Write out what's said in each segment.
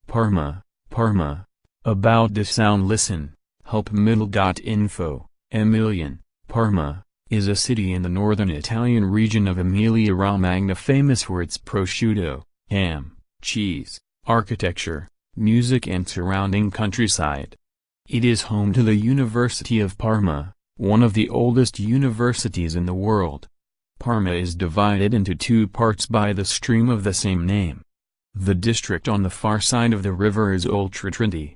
Parma, Parma. About this sound listen. Helpmiddle.info. Emilian, Parma, is a city in the northern Italian region of Emilia-Romagna famous for its prosciutto, ham, cheese, architecture, music and surrounding countryside. It is home to the University of Parma, one of the oldest universities in the world. Parma is divided into two parts by the stream of the same name. The district on the far side of the river is Oltratrenti.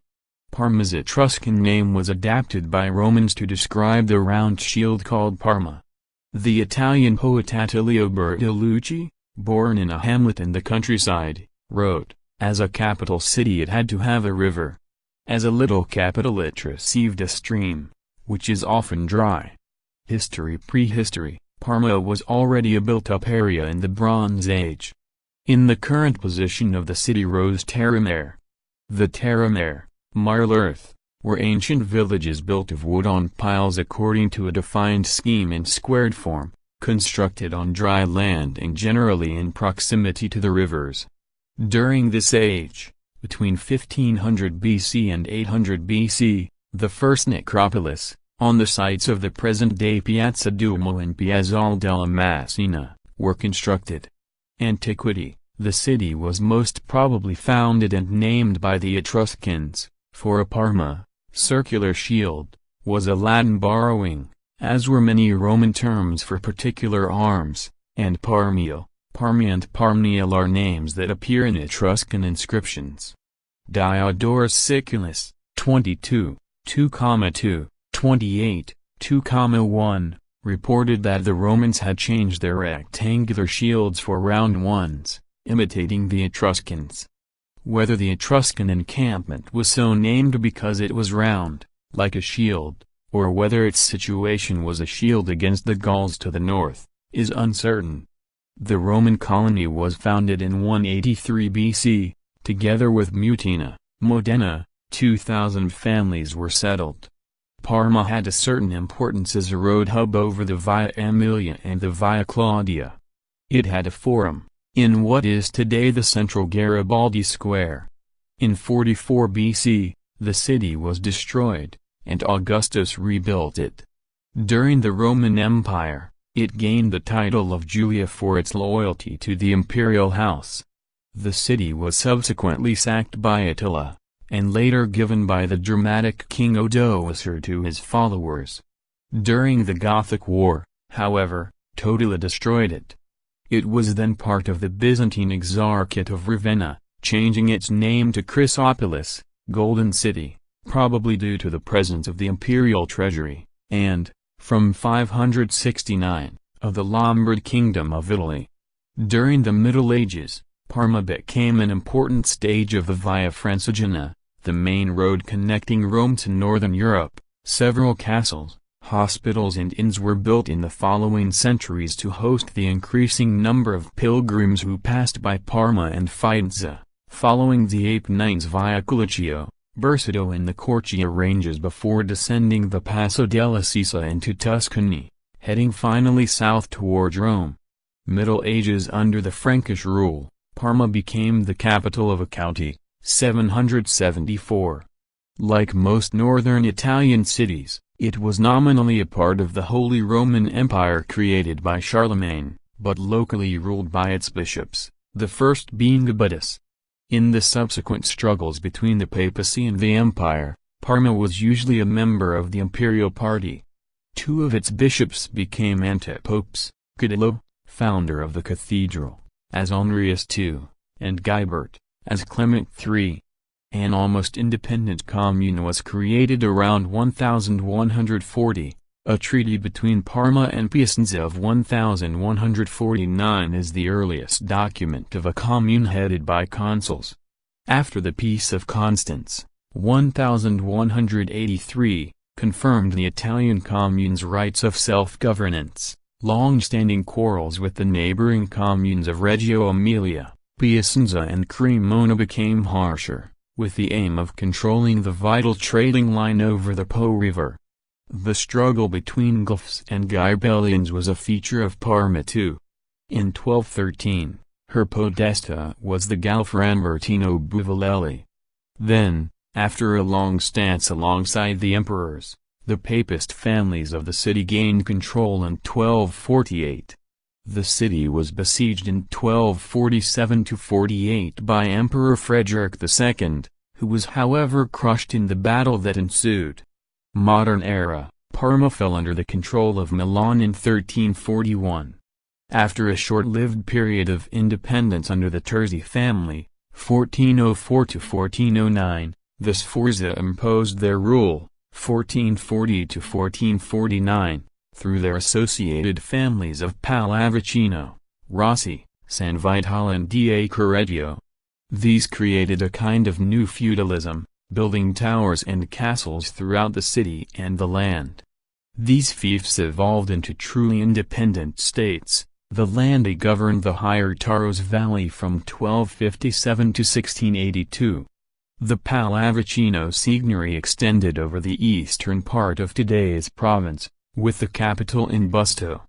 Parma's Etruscan name was adapted by Romans to describe the round shield called Parma. The Italian poet Attilio Bertolucci, born in a hamlet in the countryside, wrote, "As a capital city it had to have a river. As a little capital it received a stream, which is often dry." History. Prehistory. Parma was already a built-up area in the Bronze Age. In the current position of the city rose terra mare. The terra mare, marl earth, were ancient villages built of wood on piles according to a defined scheme in squared form, constructed on dry land and generally in proximity to the rivers. During this age, between 1500 BC and 800 BC, the first necropolis, on the sites of the present-day Piazza Duomo and Piazzale della Massina, were constructed. Antiquity. The city was most probably founded and named by the Etruscans, for a Parma, circular shield, was a Latin borrowing, as were many Roman terms for particular arms, and Parmio, Parmi and Parmniel are names that appear in Etruscan inscriptions. Diodorus Siculus, 22, 2,2, 28, 2,1, reported that the Romans had changed their rectangular shields for round ones, imitating the Etruscans. Whether the Etruscan encampment was so named because it was round, like a shield, or whether its situation was a shield against the Gauls to the north, is uncertain. The Roman colony was founded in 183 BC, together with Mutina, Modena, 2,000 families were settled. Parma had a certain importance as a road hub over the Via Aemilia and the Via Claudia. It had a forum, in what is today the central Garibaldi Square. In 44 BC, the city was destroyed, and Augustus rebuilt it. During the Roman Empire, it gained the title of Julia for its loyalty to the imperial house. The city was subsequently sacked by Attila, and later given by the dramatic King Odoacer to his followers. During the Gothic War, however, Totila destroyed it. It was then part of the Byzantine Exarchate of Ravenna, changing its name to Chrysopolis, Golden City, probably due to the presence of the imperial treasury, and, from 569, of the Lombard Kingdom of Italy. During the Middle Ages, Parma became an important stage of the Via Francigena, the main road connecting Rome to northern Europe. Several castles, hospitals and inns were built in the following centuries to host the increasing number of pilgrims who passed by Parma and Firenze, following the Apennines via Colchio, Berceto and the Corcia ranges before descending the Passo della Sisa into Tuscany, heading finally south towards Rome. Middle Ages. Under the Frankish rule, Parma became the capital of a county, 774. Like most northern Italian cities, it was nominally a part of the Holy Roman Empire created by Charlemagne, but locally ruled by its bishops, the first being Abbadus. In the subsequent struggles between the papacy and the empire, Parma was usually a member of the imperial party. Two of its bishops became antipopes, Cadillo, founder of the cathedral, as Honorius II, and Guibert, as Clement III. An almost independent commune was created around 1140. A treaty between Parma and Piacenza of 1149 is the earliest document of a commune headed by consuls. After the Peace of Constance, 1183, confirmed the Italian commune's rights of self-governance, long-standing quarrels with the neighboring communes of Reggio Emilia, Piacenza and Cremona became harsher, with the aim of controlling the vital trading line over the Po River. The struggle between Guelphs and Ghibellians was a feature of Parma too. In 1213, her podesta was the Guelph Rambertino Buvalelli. Then, after a long stance alongside the emperors, the papist families of the city gained control in 1248. The city was besieged in 1247–48 by Emperor Frederick II, who was however crushed in the battle that ensued. Modern era, Parma fell under the control of Milan in 1341. After a short-lived period of independence under the Terzi family, 1404–1409, the Sforza imposed their rule, 1440–1449, through their associated families of Pallavicino, Rossi, San Vitale and da Correggio. These created a kind of new feudalism, building towers and castles throughout the city and the land. These fiefs evolved into truly independent states. The Landi governed the higher Taros Valley from 1257 to 1682. The Pallavicino Signory extended over the eastern part of today's province, with the capital in Busto.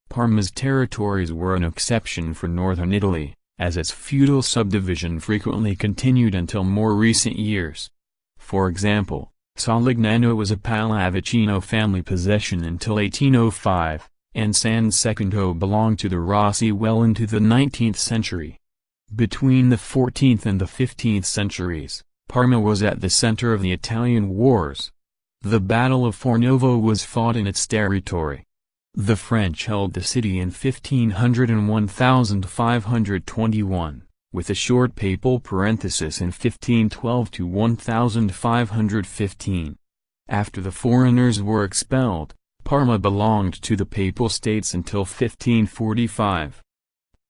Parma's territories were an exception for northern Italy, as its feudal subdivision frequently continued until more recent years. For example, Solignano was a Pallavicino family possession until 1805, and San Secondo belonged to the Rossi well into the 19th century. Between the 14th and the 15th centuries, Parma was at the center of the Italian wars. The Battle of Fornovo was fought in its territory. The French held the city in 1500 and 1521, with a short papal parenthesis in 1512 to 1515. After the foreigners were expelled, Parma belonged to the Papal States until 1545.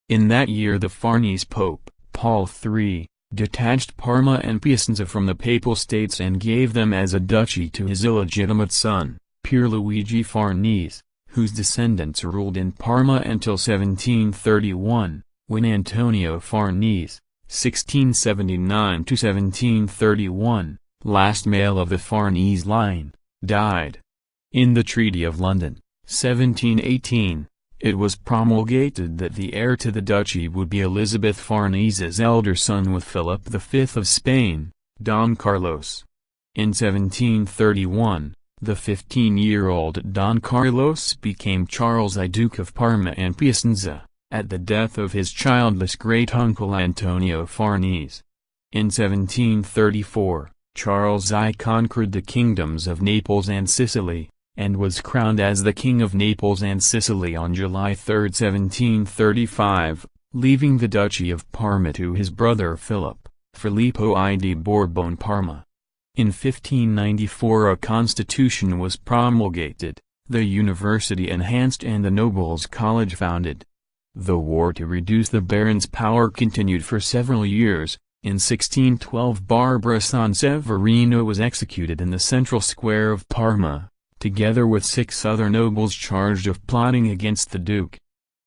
In that year the Farnese Pope, Paul III, detached Parma and Piacenza from the Papal States and gave them as a duchy to his illegitimate son, Pierluigi Farnese, whose descendants ruled in Parma until 1731, when Antonio Farnese, 1679–1731, last male of the Farnese line, died. In the Treaty of London, 1718, it was promulgated that the heir to the duchy would be Elizabeth Farnese's elder son with Philip V of Spain, Don Carlos. In 1731, the 15-year-old Don Carlos became Charles I, Duke of Parma and Piacenza, at the death of his childless great-uncle Antonio Farnese. In 1734, Charles I conquered the kingdoms of Naples and Sicily, and was crowned as the King of Naples and Sicily on July 3, 1735, leaving the Duchy of Parma to his brother Philip, Filippo I di Borbone Parma. In 1594 a constitution was promulgated, the university enhanced and the nobles' college founded. The war to reduce the barons' power continued for several years. In 1612 Barbara Sanseverino was executed in the central square of Parma, together with 6 other nobles charged of plotting against the duke.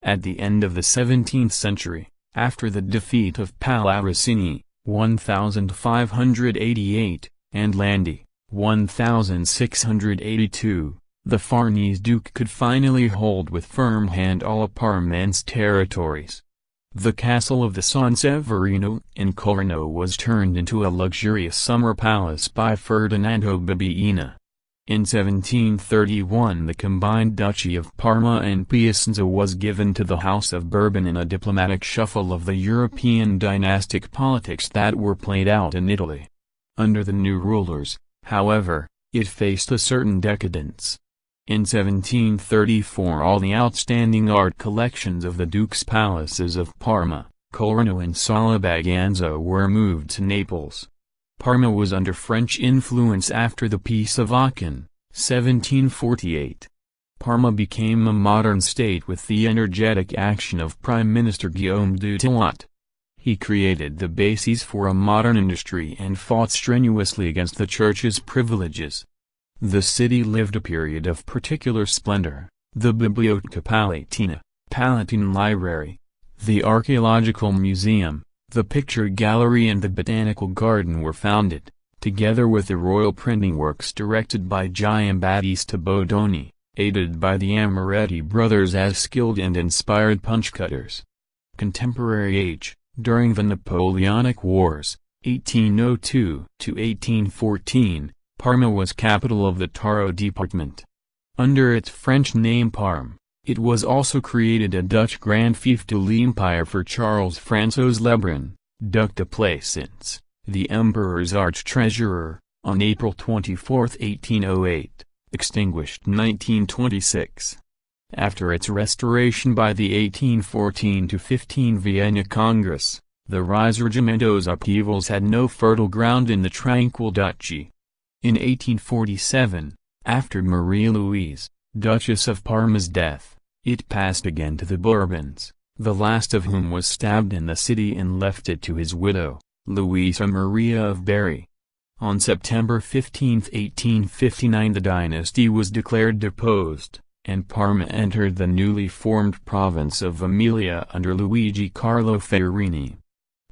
At the end of the 17th century, after the defeat of Pallavicini, 1588, and Landi, 1682, the Farnese duke could finally hold with firm hand all of Parmense territories. The castle of the Sanseverino in Colorno was turned into a luxurious summer palace by Ferdinando Bibbiena. In 1731 the combined Duchy of Parma and Piacenza was given to the House of Bourbon in a diplomatic shuffle of the European dynastic politics that were played out in Italy. Under the new rulers, however, it faced a certain decadence. In 1734 all the outstanding art collections of the Duke's palaces of Parma, Colorno and Sala-Baganza were moved to Naples. Parma was under French influence after the Peace of Aachen, 1748. Parma became a modern state with the energetic action of Prime Minister Guillaume Dutillot. He created the bases for a modern industry and fought strenuously against the church's privileges. The city lived a period of particular splendor. The Biblioteca Palatina, Palatine Library, the Archaeological Museum, the Picture Gallery and the Botanical Garden were founded. together with the royal printing works directed by Giambattista Bodoni, aided by the Amoretti brothers as skilled and inspired punch-cutters. Contemporary age. During the Napoleonic Wars, 1802–1814, Parma was capital of the Taro department. Under its French name Parme, it was also created a Dutch Grand Fief de l'Empire for Charles François Lebrun, Duc de Plaisance, the Emperor's arch-treasurer, on April 24, 1808, extinguished 1926. After its restoration by the 1814–15 Vienna Congress, the Risorgimento's upheavals had no fertile ground in the tranquil duchy. In 1847, after Marie-Louise, Duchess of Parma's death, it passed again to the Bourbons, the last of whom was stabbed in the city and left it to his widow, Louisa Maria of Berry. On September 15, 1859 the dynasty was declared deposed, and Parma entered the newly formed province of Emilia under Luigi Carlo Ferrini.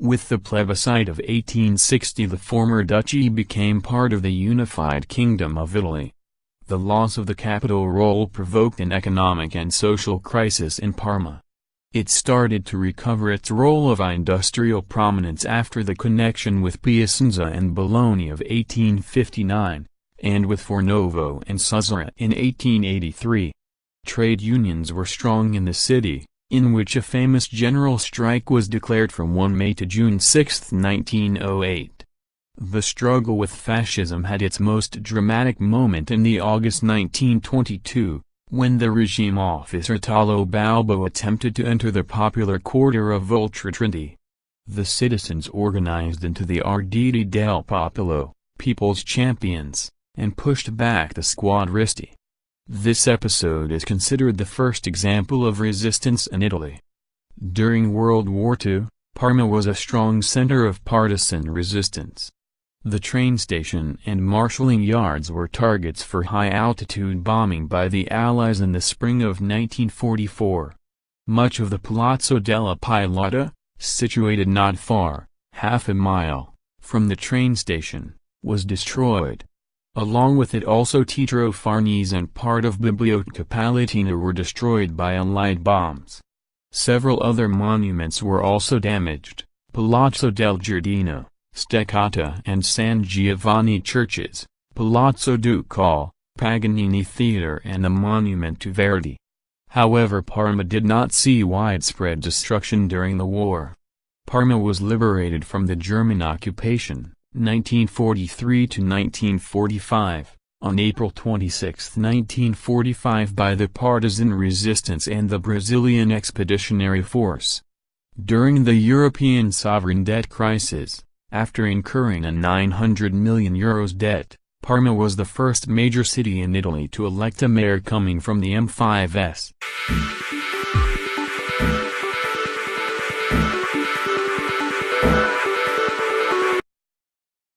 With the plebiscite of 1860 the former duchy became part of the unified Kingdom of Italy. The loss of the capital role provoked an economic and social crisis in Parma. It started to recover its role of industrial prominence after the connection with Piacenza and Bologna of 1859, and with Fornovo and Suzzara in 1883. Trade unions were strong in the city, in which a famous general strike was declared from 1 May to June 6, 1908. The struggle with fascism had its most dramatic moment in the August 1922, when the regime officer Italo Balbo attempted to enter the popular quarter of Voltratrinti. The citizens organized into the Arditi del Popolo, People's Champions, and pushed back the squadristi. This episode is considered the first example of resistance in Italy. During World War II, Parma was a strong center of partisan resistance. The train station and marshalling yards were targets for high-altitude bombing by the Allies in the spring of 1944. Much of the Palazzo della Pilota, situated not far, half a mile, from the train station, was destroyed. Along with it also Tetro Farnese and part of Biblioteca Palatina were destroyed by Allied bombs. Several other monuments were also damaged: Palazzo del Giardino, Steccata and San Giovanni churches, Palazzo Ducale, Paganini Theatre and the monument to Verdi. However, Parma did not see widespread destruction during the war. Parma was liberated from the German occupation, 1943 to 1945, on April 26, 1945 by the partisan resistance and the Brazilian Expeditionary Force. During the European sovereign debt crisis, after incurring a €900 million debt, Parma was the first major city in Italy to elect a mayor coming from the M5S.